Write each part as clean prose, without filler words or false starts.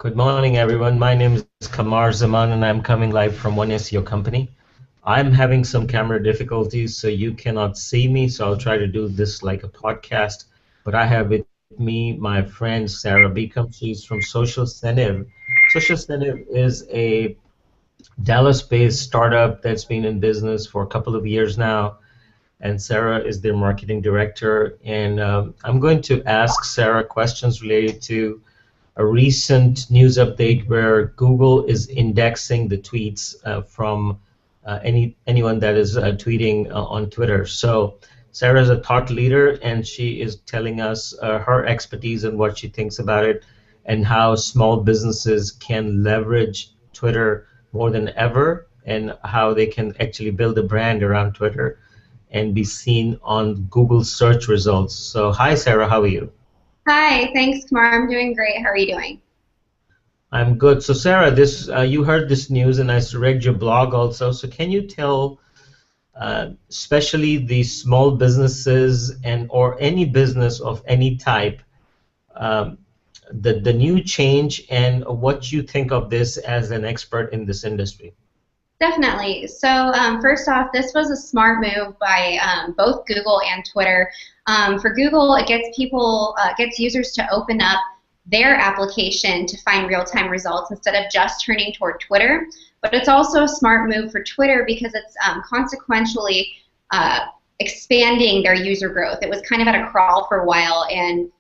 Good morning, everyone. My name is Qamar Zaman, and I'm coming live from One SEO Company. I'm having some camera difficulties, so you cannot see me, so I'll try to do this like a podcast. But I have with me my friend Sarah Beacom. She's from Social Sensitive. Social Sensitive is a Dallas-based startup that's been in business for a couple of years now, and Sarah is their marketing director. And I'm going to ask Sarah questions related to a recent news update where Google is indexing the tweets from anyone that is tweeting on Twitter. So Sarah is a thought leader, and she is telling us her expertise and what she thinks about it, and how small businesses can leverage Twitter more than ever, and how they can actually build a brand around Twitter and be seen on Google search results. So hi, Sarah, how are you? Hi, thanks, Kamar. I'm doing great. How are you doing? I'm good. So Sarah, this you heard this news, and I read your blog also. So can you tell, especially the small businesses and or any business of any type, um, the new change and what you think of this as an expert in this industry? Definitely. So first off, this was a smart move by both Google and Twitter. For Google, it gets gets users to open up their application to find real-time results instead of just turning toward Twitter. But it's also a smart move for Twitter because it's consequentially uh, expanding their user growth. It was kind of at a crawl for a while, and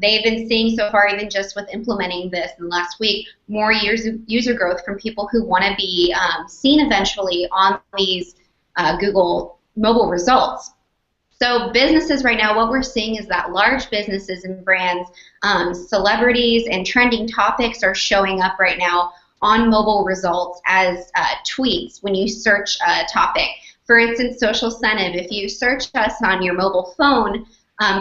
they've been seeing so far, even just with implementing this in the last week, more user growth from people who want to be seen eventually on these Google mobile results. So businesses right now, what we're seeing is that large businesses and brands, celebrities and trending topics are showing up right now on mobile results as tweets when you search a topic. For instance, Social Sensitive, if you search us on your mobile phone,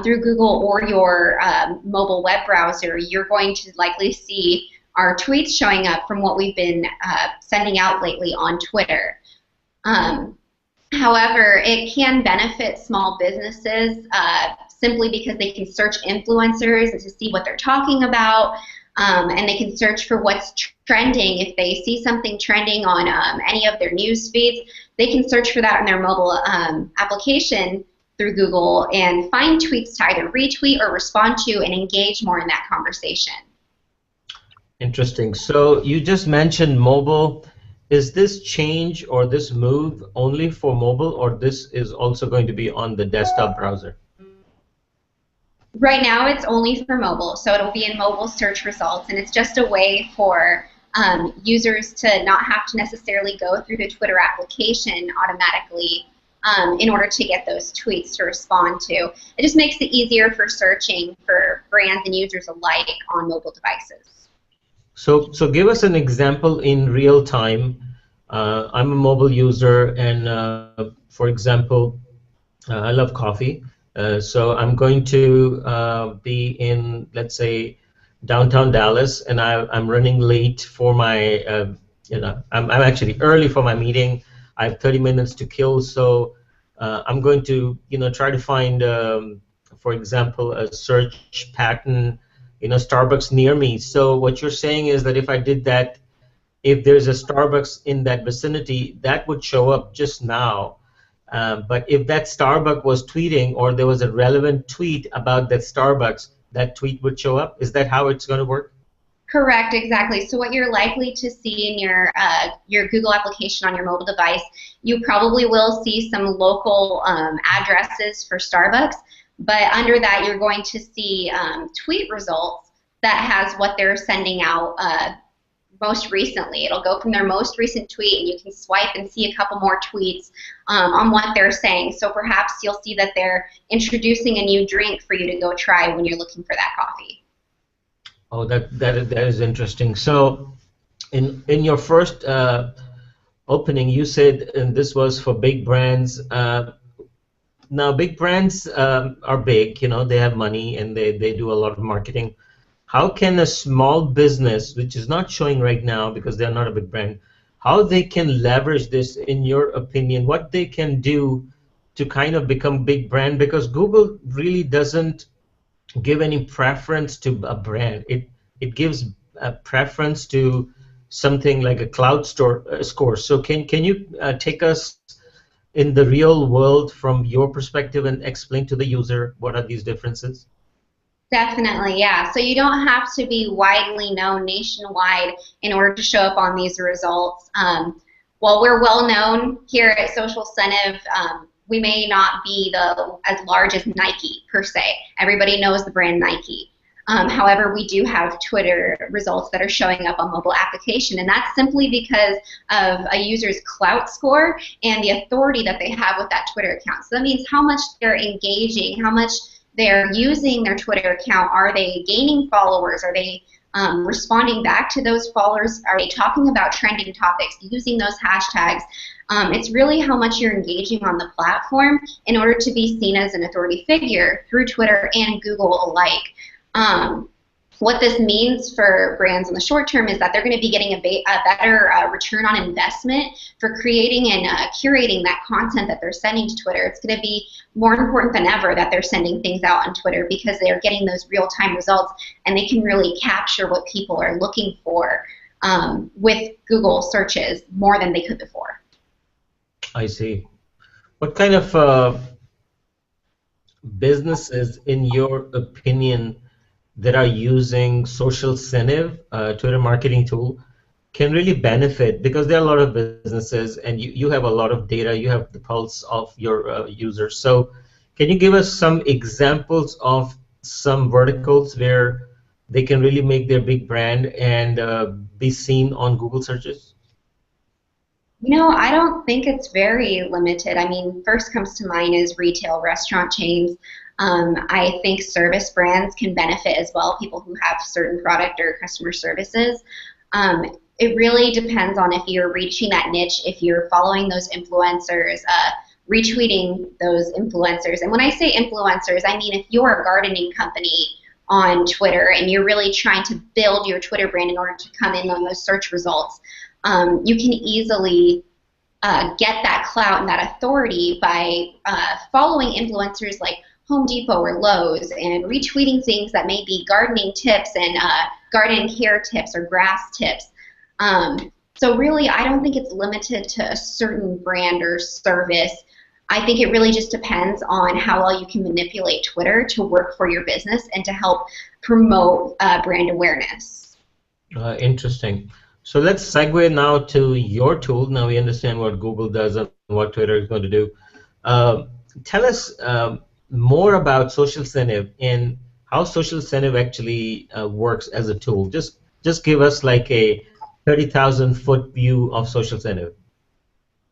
through Google or your mobile web browser, you're going to likely see our tweets showing up from what we've been sending out lately on Twitter. Um, However, it can benefit small businesses simply because they can search influencers and to see what they're talking about, and they can search for what's trending. If they see something trending on any of their news feeds, they can search for that in their mobile application through Google and find tweets to either retweet or respond to and engage more in that conversation. Interesting. So you just mentioned mobile. Is this change or this move only for mobile, or this is also going to be on the desktop browser? Right now it's only for mobile, so it'll be in mobile search results, and it's just a way for users to not have to necessarily go through the Twitter application automatically in order to get those tweets to respond to. It just makes it easier for searching for brands and users alike on mobile devices. So give us an example in real time. I'm a mobile user, and for example, I love coffee. So I'm going to be in, let's say, downtown Dallas, and I'm running late for my, I'm actually early for my meeting. I have 30 minutes to kill, so I'm going to, try to find, for example, a search pattern, Starbucks near me. So what you're saying is that if I did that, if there's a Starbucks in that vicinity, that would show up just now. But if that Starbucks was tweeting, or there was a relevant tweet about that Starbucks, that tweet would show up. Is that how it's going to work? Correct, exactly. So what you're likely to see in your Google application on your mobile device, you probably will see some local addresses for Starbucks, but under that you're going to see tweet results that has what they're sending out most recently. It'll go from their most recent tweet, and you can swipe and see a couple more tweets on what they're saying. So perhaps you'll see that they're introducing a new drink for you to go try when you're looking for that coffee. Oh, that is interesting. So, in your first opening, you said, and this was for big brands. Now, big brands are big. They have money, and they do a lot of marketing. How can a small business, which is not showing right now because they're not a big brand, how they can leverage this, in your opinion, what they can do to kind of become big brand? Because Google really doesn't give any preference to a brand. It gives a preference to something like a cloud store score. So can you take us in the real world from your perspective and explain to the user what are these differences? Definitely, yeah. So you don't have to be widely known nationwide in order to show up on these results. While we're well known here at Social Incentive, we may not be as large as Nike per se. Everybody knows the brand Nike. However, we do have Twitter results that are showing up on mobile application, and that's simply because of a user's clout score and the authority that they have with that Twitter account. So that means how much they're engaging, how much they're using their Twitter account. Are they gaining followers? Are they responding back to those followers? Are they talking about trending topics, using those hashtags? It's really how much you're engaging on the platform in order to be seen as an authority figure through Twitter and Google alike. What this means for brands in the short term is that they're going to be getting a better return on investment for creating and curating that content that they're sending to Twitter. It's going to be more important than ever that they're sending things out on Twitter because they're getting those real-time results and they can really capture what people are looking for with Google searches more than they could before. I see. What kind of businesses, in your opinion, that are using Social Incentive, Twitter marketing tool, can really benefit? Because there are a lot of businesses, and you have a lot of data, you have the pulse of your users. So can you give us some examples of some verticals where they can really make their big brand and be seen on Google searches? You know, I don't think it's very limited. I mean, first comes to mind is retail restaurant chains. I think service brands can benefit as well, people who have certain product or customer services. It really depends on if you're reaching that niche, if you're following those influencers, retweeting those influencers. And when I say influencers, I mean if you're a gardening company on Twitter and you're really trying to build your Twitter brand in order to come in on those search results, you can easily get that clout and that authority by following influencers like Home Depot or Lowe's and retweeting things that may be gardening tips and garden care tips or grass tips. So really, I don't think it's limited to a certain brand or service. I think it really just depends on how well you can manipulate Twitter to work for your business and to help promote brand awareness. Interesting. So let's segue now to your tool. Now we understand what Google does and what Twitter is going to do. Tell us more about Social Incentive and how Social Incentive actually works as a tool. Just give us like a 30,000-foot view of Social Incentive.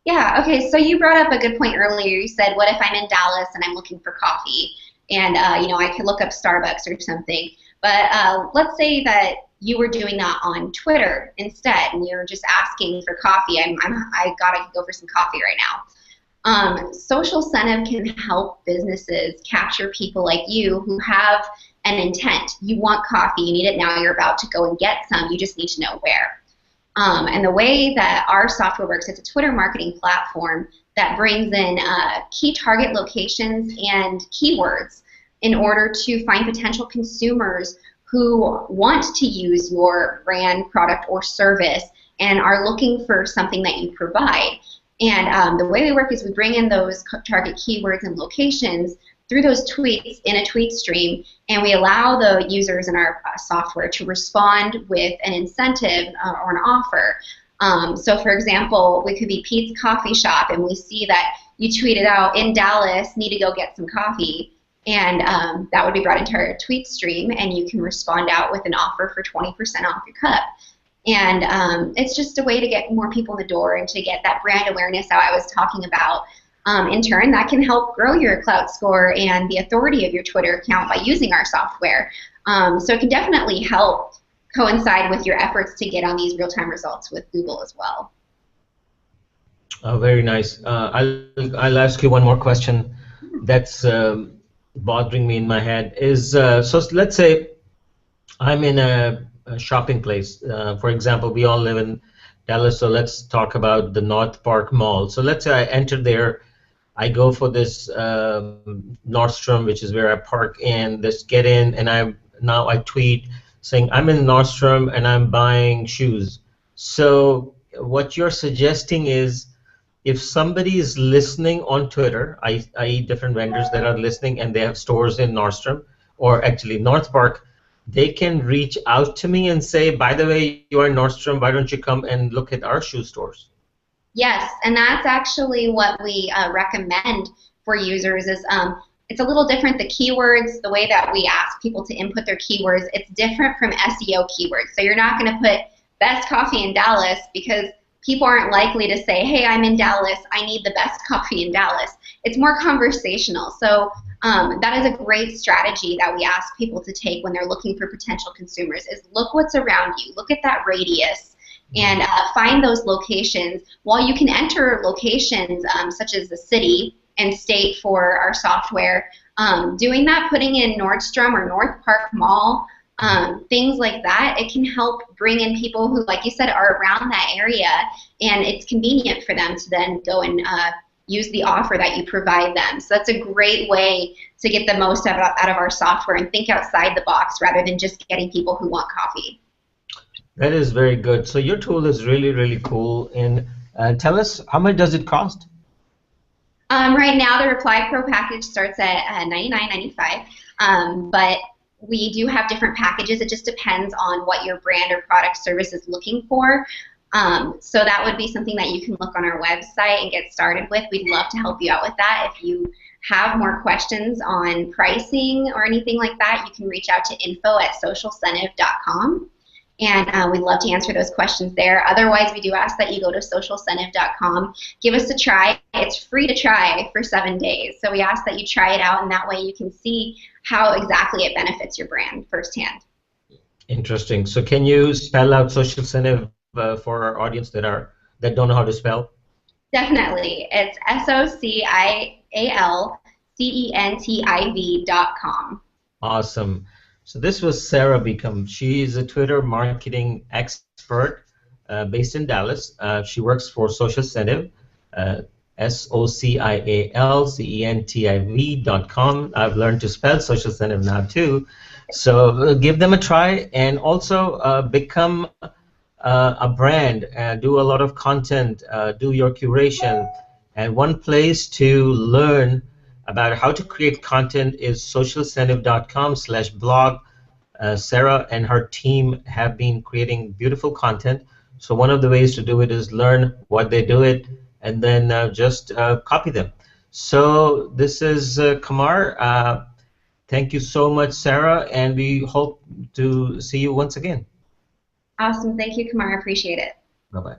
Yeah, okay, so you brought up a good point earlier. You said, what if I'm in Dallas and I'm looking for coffee? And, you know, I could look up Starbucks or something. But let's say that you were doing that on Twitter instead, and you're just asking for coffee. I gotta go for some coffee right now. Social Incentive can help businesses capture people like you who have an intent. You want coffee, you need it now, you're about to go and get some, you just need to know where. And the way that our software works, it's a Twitter marketing platform that brings in key target locations and keywords in order to find potential consumers who want to use your brand, product, or service and are looking for something that you provide. And the way we work is we bring in those target keywords and locations through those tweets in a tweet stream, and we allow the users in our software to respond with an incentive or an offer. So for example, we could be Pete's Coffee Shop, and we see that you tweeted out, in Dallas, need to go get some coffee. And that would be brought into our tweet stream, and you can respond out with an offer for 20% off your cup. And it's just a way to get more people in the door and to get that brand awareness that I was talking about. In turn, that can help grow your clout score and the authority of your Twitter account by using our software. So it can definitely help coincide with your efforts to get on these real-time results with Google as well. Very nice. I'll ask you one more question that's bothering me in my head. So let's say I'm in a shopping place. For example, we all live in Dallas, so let's talk about the North Park Mall. So let's say I enter there, I go for this Nordstrom, which is where I park, and just get in, and I tweet, saying I'm in Nordstrom and I'm buying shoes. So what you're suggesting is if somebody is listening on Twitter, i.e. different vendors that are listening and they have stores in Nordstrom or actually North Park, they can reach out to me and say, by the way, you are in Nordstrom, why don't you come and look at our shoe stores? Yes, and that's actually what we recommend for users is it's a little different. The keywords, the way that we ask people to input their keywords, it's different from SEO keywords. So you're not going to put best coffee in Dallas because people aren't likely to say, hey, I'm in Dallas, I need the best coffee in Dallas. It's more conversational. So that is a great strategy that we ask people to take when they're looking for potential consumers is look what's around you, look at that radius, and find those locations. While you can enter locations such as the city and state for our software, doing that, putting in Nordstrom or North Park Mall, things like that, it can help bring in people who, like you said, are around that area, and it's convenient for them to then go and use the offer that you provide them. So that's a great way to get the most out of our software and think outside the box rather than just getting people who want coffee. That is very good. So your tool is really, really cool. And tell us, how much does it cost? Right now, the Reply Pro package starts at $99.95, but we do have different packages. It just depends on what your brand or product service is looking for. So that would be something that you can look on our website and get started with. We'd love to help you out with that. If you have more questions on pricing or anything like that, you can reach out to info@socialcentive.com. And we'd love to answer those questions there. Otherwise, we do ask that you go to socialcentive.com, give us a try. It's free to try for 7 days. So we ask that you try it out, and that way you can see how exactly it benefits your brand firsthand. Interesting. So can you spell out Social Incentive for our audience that don't know how to spell? Definitely. It's socialcentiv.com. Awesome. So this was Sarah Beacom. She is a Twitter marketing expert based in Dallas. She works for Social Incentive, socialcentiv.com. I've learned to spell Social Incentive now too. So give them a try, and also become a brand, do a lot of content, do your curation. And one place to learn about how to create content is socialcentive.com/blog. Sarah and her team have been creating beautiful content. So one of the ways to do it is learn what they do it and then just copy them. So this is Qamar. Thank you so much, Sarah, and we hope to see you once again. Awesome. Thank you, Qamar. I appreciate it. Bye-bye.